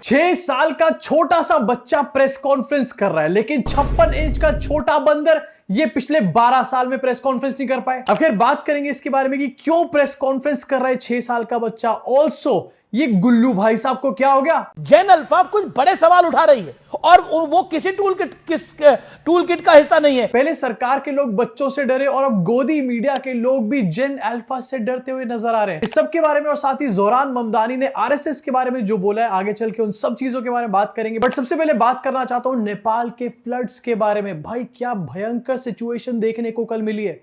6 साल का छोटा सा बच्चा प्रेस कॉन्फ्रेंस कर रहा है, लेकिन 56 इंच का छोटा बंदर ये पिछले 12 साल में प्रेस कॉन्फ्रेंस नहीं कर पाए। अब फिर बात करेंगे इसके बारे में कि क्यों प्रेस कॉन्फ्रेंस कर रहा है 6 साल का बच्चा। ऑल्सो ये गुल्लू भाई साहब को क्या हो गया? जेन अल्फा कुछ बड़े सवाल उठा रही है और वो किसी टूल किट का हिस्सा नहीं है। पहले सरकार के लोग बच्चों से डरे और अब गोदी मीडिया के लोग भी जेन अल्फा से डरते हुए नजर आ रहे हैं। इस सब के बारे में और साथ ही जोहरान ममदानी ने आरएसएस के बारे में जो बोला है, आगे चल के उन सब चीजों के बारे में बात करेंगे। बट सबसे पहले बात करना चाहता हूं नेपाल के फ्लड्स के बारे में। भाई क्या भयंकर सिचुएशन देखने को कल मिली है।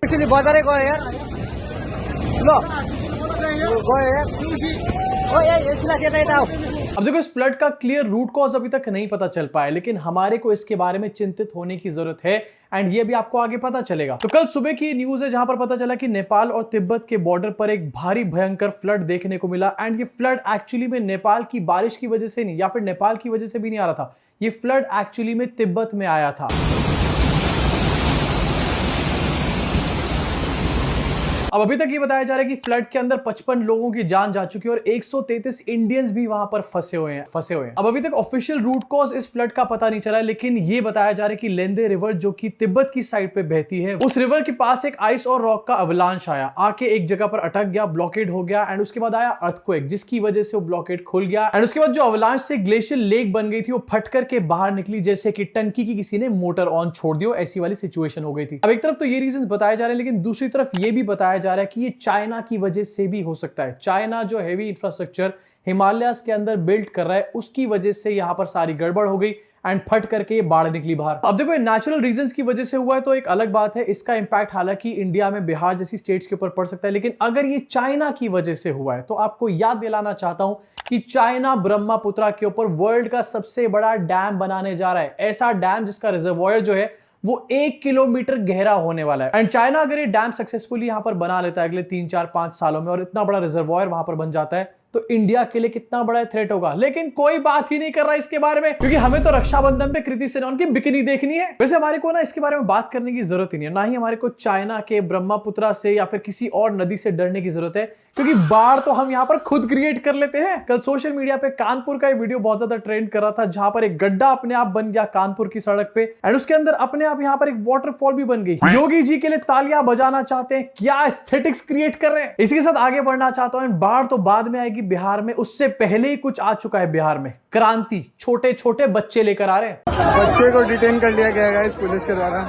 अब देखो, इस फ्लड का क्लियर रूट कॉज अभी तक नहीं पता चल पाया, लेकिन हमारे को इसके बारे में चिंतित होने की जरूरत है एंड ये भी आपको आगे पता चलेगा। तो कल सुबह की न्यूज है जहां पर पता चला कि नेपाल और तिब्बत के बॉर्डर पर एक भारी भयंकर फ्लड देखने को मिला एंड ये फ्लड एक्चुअली में नेपाल की बारिश की वजह से नहीं या फिर नेपाल की वजह से भी नहीं आ रहा था। ये फ्लड एक्चुअली में तिब्बत में आया था। अब अभी तक ये बताया जा रहा है कि फ्लड के अंदर 55 लोगों की जान जा चुकी है और 133 इंडियंस भी वहां पर फंसे हुए हैं। अब अभी तक ऑफिशियल रूट कॉज इस फ्लड का पता नहीं चला है, लेकिन ये बताया जा रहा है कि लेंदे रिवर जो कि तिब्बत की साइड पे बहती है, उस रिवर के पास एक आइस और रॉक का अवलांच आया, आके एक जगह पर अटक गया, ब्लॉकेड हो गया एंड उसके बाद आया अर्थक्वेक, जिसकी वजह से वो ब्लॉकेड खुल गया एंड उसके बाद जो अवलांच से ग्लेशियर लेक बन गई थी वो फट करके बाहर निकली, जैसे कि टंकी की किसी ने मोटर ऑन छोड़ दिया, ऐसी वाली सिचुएशन हो गई थी। अब एक तरफ तो ये रीजन बताए जा रहे हैं, लेकिन दूसरी तरफ ये भी बताया जा रहा है कि ये चाइना की वजह से भी हो सकता है। चाइना जो हेवी इंफ्रास्ट्रक्चर हिमालयास के अंदर बिल्ड कर रहा है, उसकी वजह से यहां पर सारी गड़बड़ हो गई एंड फट करके ये बाढ़ निकली बाहर। अब देखो, नेचुरल रीजंस की वजह से हुआ है तो एक अलग बात है, इसका इंपैक्ट हालांकि इंडिया में बिहार जैसी स्टेट्स के ऊपर पड़ सकता है, लेकिन अगर ये चाइना की वजह से हुआ है तो आपको याद दिलाना चाहता हूं कि चाइना ब्रह्मपुत्रा के ऊपर वर्ल्ड का सबसे बड़ा डैम बनाने जा रहा है। ऐसा डैम जिसका रिजर्वॉयर जो है वो 1 किलोमीटर गहरा होने वाला है एंड चाइना अगर ये डैम सक्सेसफुली यहां पर बना लेता है अगले 3, 4, 5 सालों में और इतना बड़ा रिजर्वॉयर वहां पर बन जाता है तो इंडिया के लिए कितना बड़ा थ्रेट होगा। लेकिन कोई बात ही नहीं कर रहा इसके बारे में, क्योंकि हमें तो रक्षाबंधन पे कृति सेनान की बिकनी देखनी है। वैसे हमारे को ना इसके बारे में बात करने की जरूरत ही नहीं है, ना ही हमारे को चाइना के ब्रह्मपुत्रा से या फिर किसी और नदी से डरने की जरूरत है, क्योंकि बाढ़ तो हम यहाँ पर खुद क्रिएट कर लेते हैं। कल सोशल मीडिया पे कानपुर का वीडियो बहुत ज्यादा ट्रेंड कर रहा था, जहां पर एक गड्ढा अपने आप बन गया कानपुर की सड़क पे एंड उसके अंदर अपने आप यहाँ पर एक वाटरफॉल भी बन गई। योगी जी के लिए तालियां बजाना चाहते हैं, क्या एस्थेटिक्स क्रिएट कर रहे हैं। इसी के साथ आगे बढ़ना चाहता हूं। बाढ़ तो बाद में आएगी बिहार में, उससे पहले ही कुछ आ चुका है बिहार में। क्रांति, छोटे छोटे बच्चे लेकर आ रहे हैं। बच्चे को डिटेन कर लिया गया है पुलिस के द्वारा।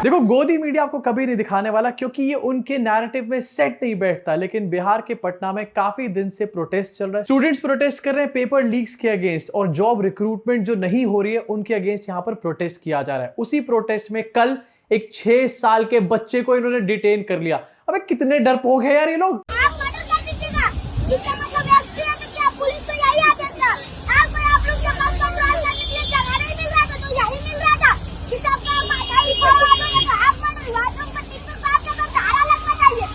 देखो, गोदी मीडिया आपको कभी नहीं दिखाने वाला क्योंकि ये उनके नैरेटिव में सेट नहीं बैठता, लेकिन बिहार के पटना में काफी दिन से प्रोटेस्ट चल रहा है। स्टूडेंट्स प्रोटेस्ट कर रहे हैं पेपर लीक्स के अगेंस्ट और जॉब रिक्रूटमेंट जो नहीं हो रही है उनके अगेंस्ट यहाँ पर प्रोटेस्ट किया जा रहा है। उसी प्रोटेस्ट में कल एक 6 साल के बच्चे को इन्होंने डिटेन कर लिया। अबे कितने डरपोक है यार ये लोग। आप मर्डर कर दीजिएगा, इसका मतलब एसपी है कि आप पुलिस को यही आदेश था। आप लोग के पास कंट्रोल करने के लिए जगह नहीं मिल रहा था, तो यही मिल रहा था कि सबका माथा ही फोड़ दो। आप मर्डर हुआ तो 25 का धारा लगना चाहिए।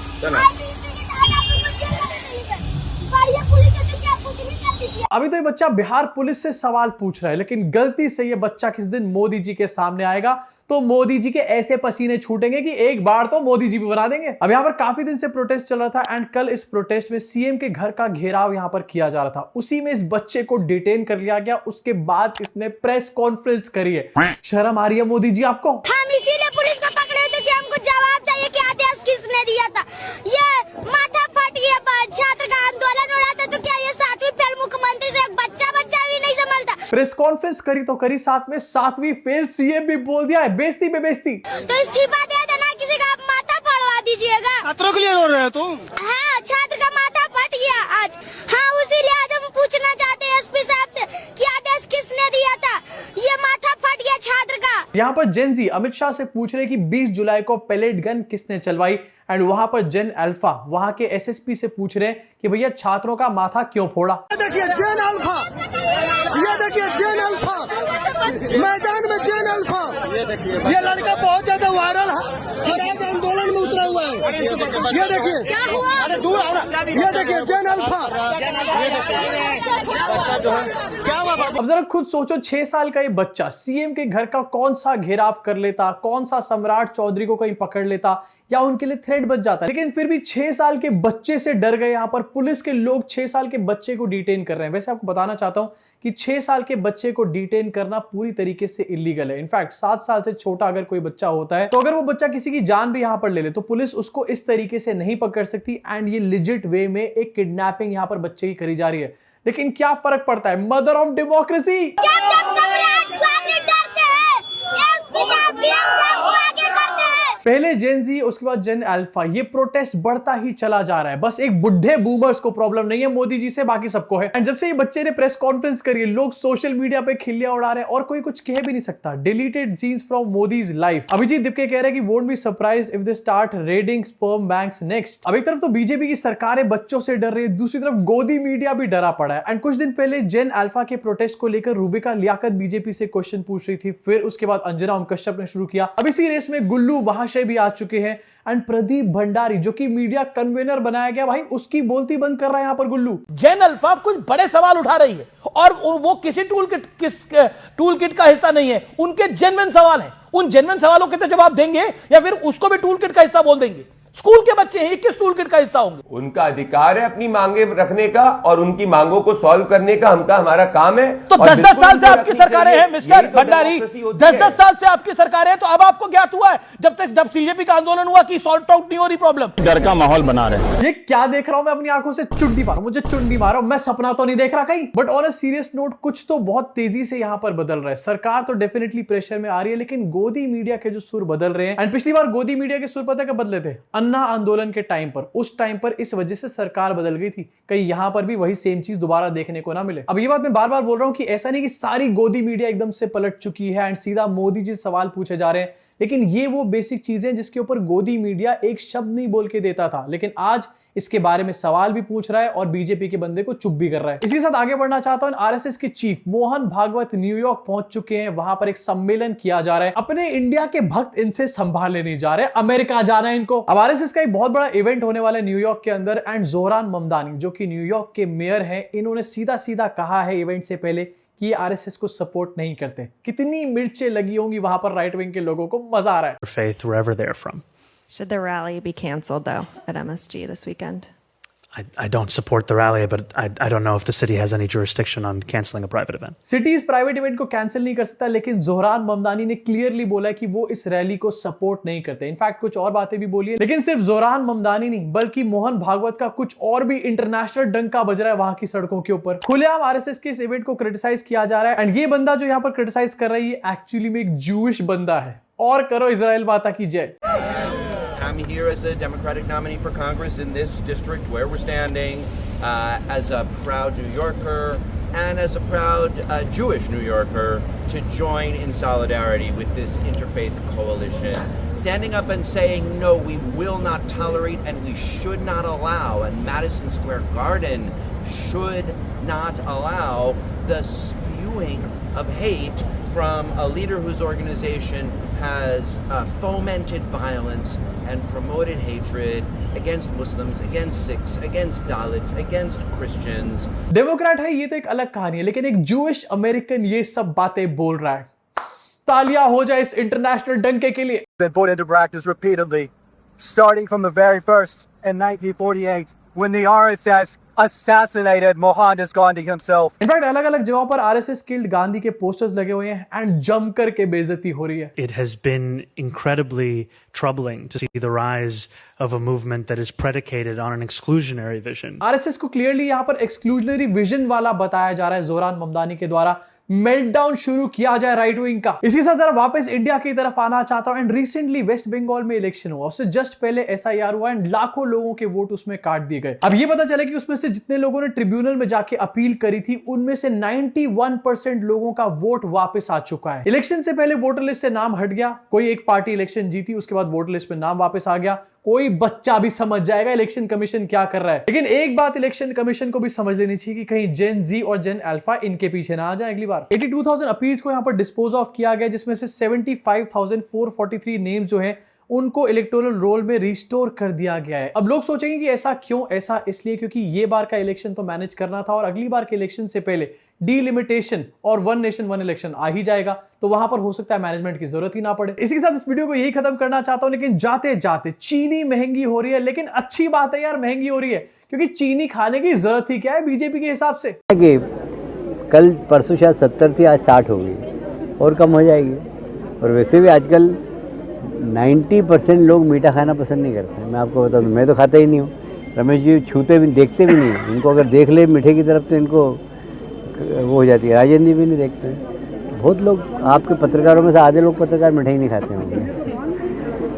अभी तो ये बच्चा बिहार पुलिस से सवाल पूछ रहा है, लेकिन गलती से ये बच्चा किस दिन मोदी जी के सामने आएगा तो मोदी जी के ऐसे पसीने छूटेंगे कि एक बार तो मोदी जी भी बना देंगे। अब यहाँ पर काफी दिन से प्रोटेस्ट चल रहा था एंड कल इस प्रोटेस्ट में सीएम के घर का घेराव यहाँ पर किया जा रहा था। उसी में इस बच्चे को डिटेन कर लिया गया। उसके बाद इसने प्रेस कॉन्फ्रेंस करी है। शर्म आ रही है मोदी जी आपको? हम इसीलिए पुलिस को पकड़े थे कि हमको जवाब चाहिए कि आदेश किसने दिया था। ये माथा फट गया, छात्र का आंदोलन हो रहा था, तो क्या ये 7वीं फेल मुख्यमंत्री से एक बच्चा भी नहीं संभलता। प्रेस कॉन्फ्रेंस करी तो करी, साथ में 7वीं फेल सीएम भी बोल दिया है। बेइज्जती पे बेइज्जती। तो इस्तीफा दे देना, किसी का माथा फाड़वा दीजिएगा। छात्रों के लिए रो रहे हो तुम? हाँ, छात्र का माथा फट गया आज। हाँ, उसीलिए आज हम पूछना चाहते हैं एसपी साहब से कि आदेश किसने दिया था। ये माथा फट गया छात्र का। यहाँ पर जेन जी अमित शाह से पूछ रहे कि 20 जुलाई को पैलेट गन किसने चलवाई एंड वहां पर जेन अल्फा वहां के एसएसपी से पूछ रहे हैं कि भैया छात्रों का माथा क्यों फोड़ा। देखिए जेन अल्फा, ये देखिए जेन अल्फा, मैदान में जेन अल्फा। ये लड़का बहुत ज्यादा वायरल है और आज आंदोलन में उतरा हुआ है। ये देखिए, अरे दूर ये देखिए जैन अल्फा। क्या हुआ बाबू? अब जरा खुद सोचो, 6 साल का ये बच्चा सीएम के घर का कौन सा घेराव कर लेता, कौन सा सम्राट चौधरी को कहीं पकड़ लेता या उनके लिए थ्रेट बच जाता। लेकिन फिर भी 6 साल के बच्चे से डर गए। यहां पर पुलिस के लोग 6 साल के बच्चे को डिटेन कर रहे हैं। वैसे आपको बताना चाहता हूं कि 6 साल के बच्चे को डिटेन करना पूरी तरीके से इलीगल है। इनफैक्ट 7 साल से छोटा अगर कोई बच्चा होता है तो अगर वो बच्चा किसी की जान भी यहां पर ले ले तो पुलिस उसको इस तरीके से नहीं पकड़ सकती। एंड ये लिजिट वे में एक किडनैपिंग यहां पर बच्चे की करी जा रही है। लेकिन क्या फर्क पड़ता है? Mother of democracy. जब सम्राट चौधरी डरते हैं, एसपी साहब डीएम साहब को आगे करते हैं। पहले जेन जी, उसके बाद जेन अल्फा। ये प्रोटेस्ट बढ़ता ही चला जा रहा है। बस एक बुढ़े बूमर्स को प्रॉब्लम नहीं है मोदी जी से, बाकी सबको है। एंड जब से ये बच्चे ने प्रेस कॉन्फ्रेंस करी, लोग सोशल मीडिया पे खिल्लियां उड़ा रहे हैं और कोई कुछ कह भी नहीं सकता। Deleted scenes from Modi's life. Abhijit Dipke कह रहे हैं कि won't be surprised if they start raiding sperm banks next. अब एक तरफ तो बीजेपी की सरकार बच्चों से डर रही है, दूसरी तरफ गोदी मीडिया भी डरा पड़ा है। एंड कुछ दिन पहले जेन अल्फा के प्रोटेस्ट को लेकर रूबिका लियाकत बीजेपी से क्वेश्चन पूछ रही थी। फिर उसके बाद अंजना ओम कश्यप ने शुरू किया। अब इसी रेस में गुल्लू महाशय भी आ चुके हैं। एंड प्रदीप भंडारी, जो कि मीडिया कन्वेनर बनाया गया, भाई उसकी बोलती बंद कर रहा है यहां पर गुल्लू। जैन अल्फा कुछ बड़े सवाल उठा रही है और वो किसी टूल किट का हिस्सा नहीं है। उनके जेन्युइन सवाल हैं। उन जेन्युइन सवालों के तो जवाब देंगे या फिर उसको भी टूल किट का हिस्सा बोल देंगे? स्कूल के बच्चे हैं, ये किस टूल किट का हिस्सा होंगे? उनका अधिकार है अपनी मांगे रखने का और उनकी मांगों को सॉल्व करने का हमारा काम है। तो 10-10 साल से आपकी सरकारें हैं मिस्टर भंडारी, 10-10 साल से आपकी सरकारें हैं। तो अब आपको ज्ञात हुआ है जब सीजेपी का आंदोलन हुआ कि सॉल्व आउट नहीं हो रही प्रॉब्लम? डर का माहौल बना रहे हैं। ये क्या देख रहा हूं मैं अपनी आंखों से? चुंडी मारो, मुझे चुंडी मारो, मैं सपना तो नहीं देख रहा कहीं। But on a serious note, कुछ तो बहुत तेजी से यहां पर बदल रहा है। सरकार तो डेफिनेटली प्रेशर में आ रही है, लेकिन गोदी मीडिया के जो सुर बदल रहे हैं। एंड पिछली बार गोदी मीडिया के सुर पता कब बदले थे? अन्ना आंदोलन के टाइम पर। उस टाइम पर इस वजह से सरकार बदल गई थी। कहीं यहां पर भी वही सेम चीज दोबारा देखने को ना मिले। अब ये बात मैं बार बार बोल रहा हूं कि ऐसा नहीं कि सारी गोदी मीडिया एकदम से पलट चुकी है एंड सीधा मोदी जी सवाल पूछे जा रहे हैं। लेकिन ये वो बेसिक चीजें जिसके ऊपर गोदी मीडिया एक शब्द नहीं बोल के देता था, लेकिन आज इसके बारे में सवाल भी पूछ रहा है और बीजेपी के बंदे को चुप भी कर रहा है। इसी के साथ आगे बढ़ना चाहता हूं। आरएसएस के चीफ मोहन भागवत न्यूयॉर्क पहुंच चुके हैं। वहां पर एक सम्मेलन किया जा रहा है। अपने इंडिया के भक्त इनसे संभाले नहीं जा रहे, अमेरिका जाना है इनको। अब आरएसएस का एक बहुत बड़ा इवेंट होने वाला है न्यूयॉर्क के अंदर। एंड जोहरान ममदानी, जो कि न्यूयॉर्क के मेयर हैं, इन्होंने सीधा सीधा कहा है इवेंट से पहले कि ये आरएसएस को सपोर्ट नहीं करते। कितनी मिर्चें लगी होंगी वहां पर राइट विंग के लोगों को, मजा आ रहा है। Faith wherever they're from. Should the rally be canceled, though, at MSG this weekend? I don't support the rally, but I don't know if the city has any jurisdiction on canceling a private event. City इस private event को cancel नहीं कर सकता, लेकिन Zohran Mamdani ने clearly बोला है कि वो इस रैली को सपोर्ट नहीं करते। इनफैक्ट कुछ और बातें भी बोली है। लेकिन सिर्फ जोहरान ममदानी नहीं, बल्कि मोहन भागवत का कुछ और भी इंटरनेशनल डंका बज रहा है वहां की सड़कों के ऊपर। खुलेआम आरएसएस के इस इवेंट को क्रिटिसाइज किया जा रहा है। एंड ये बंदा जो यहाँ पर क्रिटिसाइज कर रहा है, ये एक्चुअली में एक जूइश बंदा है। और करो इजराइल माता की जय। I'm here as a Democratic nominee for Congress in this district where we're standing, as a proud New Yorker and as a proud Jewish New Yorker to join in solidarity with this interfaith coalition. Standing up and saying, no, we will not tolerate and we should not allow, and Madison Square Garden should not allow the spewing of hate from a leader whose organization has fomented violence and promoted hatred against Muslims, against Sikhs, against Dalits, against Christians. Democrat है ये तो एक अलग कहानी है, लेकिन एक Jewish American ये सब बातें बोल रहा है। तालियां हो जाए इस इंटरनेशनल डंके के लिए। Been put into practice repeatedly, starting from the very first in 1948 when the RSS assassinated Mohandas Gandhi himself. In fact अलग अलग जगहों पर आरएसएस किल्ड गांधी के पोस्टर्स लगे हुए हैं एंड जम करके बेइज्जती हो रही है। It has been incredibly troubling to see the rise of a movement that is predicated on an exclusionary vision. RSS को क्लियरली यहाँ पर एक्सक्लूजनरी विजन वाला बताया जा रहा है जोहरान ममदानी के द्वारा। मेल्टडाउन शुरू किया जाए राइट विंग का। इसी से जरा वापस इंडिया की तरफ आना चाहता हूं। एंड रिसेंटली वेस्ट बंगाल में इलेक्शन हुआ, उससे जस्ट पहले एसआईआर हुआ एंड लाखों लोगों के वोट उसमें काट दिए गए। अब ये पता चला कि उसमें से जितने लोगों ने ट्रिब्यूनल में जाके अपील करी थी, उनमें से 91% लोगों का वोट वापस आ चुका है। इलेक्शन से पहले वोटर लिस्ट से नाम हट गया, कोई एक पार्टी इलेक्शन जीती, उसके बाद वोटर लिस्ट में नाम वापस आ गया। कोई बच्चा भी समझ जाएगा इलेक्शन कमीशन क्या कर रहा है। लेकिन एक बात इलेक्शन कमीशन को भी समझ लेनी चाहिए कि कहीं जेन जी और जेन अल्फा इनके पीछे ना आ जाए अगली बार। 82,000 अपील्स को यहां पर डिस्पोज ऑफ किया गया, जिसमें से 75,443 नेम जो हैं उनको इलेक्टोरल रोल में रिस्टोर कर दिया गया है। अब लोग सोचेंगे कि ऐसा क्यों? ऐसा इसलिए क्योंकि ये बार का इलेक्शन तो मैनेज करना था और अगली बार के इलेक्शन से पहले डीलिमिटेशन और वन नेशन वन इलेक्शन आ ही जाएगा, तो वहां पर हो सकता है मैनेजमेंट की जरूरत ही ना पड़े। इसी के साथ इस वीडियो को यही खत्म करना चाहता हूं, लेकिन जाते जाते चीनी महंगी हो रही है, लेकिन अच्छी बात है यार महंगी हो रही है, क्योंकि चीनी खाने की जरूरत ही क्या है बीजेपी के हिसाब से। कल परसों शायद 70 थी, आज 60 हो गई और कम हो जाएगी। और वैसे भी आजकल 90% लोग मीठा खाना पसंद नहीं करते। मैं आपको बता दूं, मैं तो खाता ही नहीं हूँ। रमेश जी छूते भी देखते भी नहीं, इनको अगर देख ले मीठे की तरफ तो इनको वो हो जाती है। राजेंद्र जी भी नहीं देखते। बहुत लोग आपके पत्रकारों में से आधे लोग पत्रकार मिठाई नहीं खाते होंगे।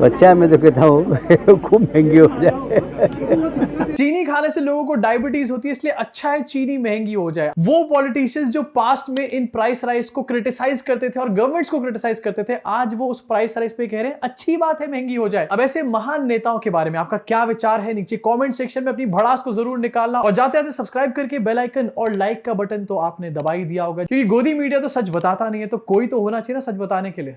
बच्चा मैं तो कहता हूँ खूब महंगी हो जाए। चीनी खाने से लोगों को डायबिटीज होती है, इसलिए अच्छा है चीनी महंगी हो जाए। वो पॉलिटिशियंस जो पास्ट में इन प्राइस राइज को क्रिटिसाइज करते थे और गवर्नमेंट्स को क्रिटिसाइज करते थे, आज वो उस प्राइस राइज पे कह रहे हैं अच्छी बात है महंगी हो जाए। अब ऐसे महान नेताओं के बारे में आपका क्या विचार है? नीचे कमेंट सेक्शन में अपनी भड़ास को जरूर निकालना, और जाते जाते सब्सक्राइब करके बेल आइकन और लाइक का बटन तो आपने दबा ही दिया होगा, क्योंकि गोदी मीडिया तो सच बताता नहीं है, तो कोई तो होना चाहिए ना सच बताने के लिए।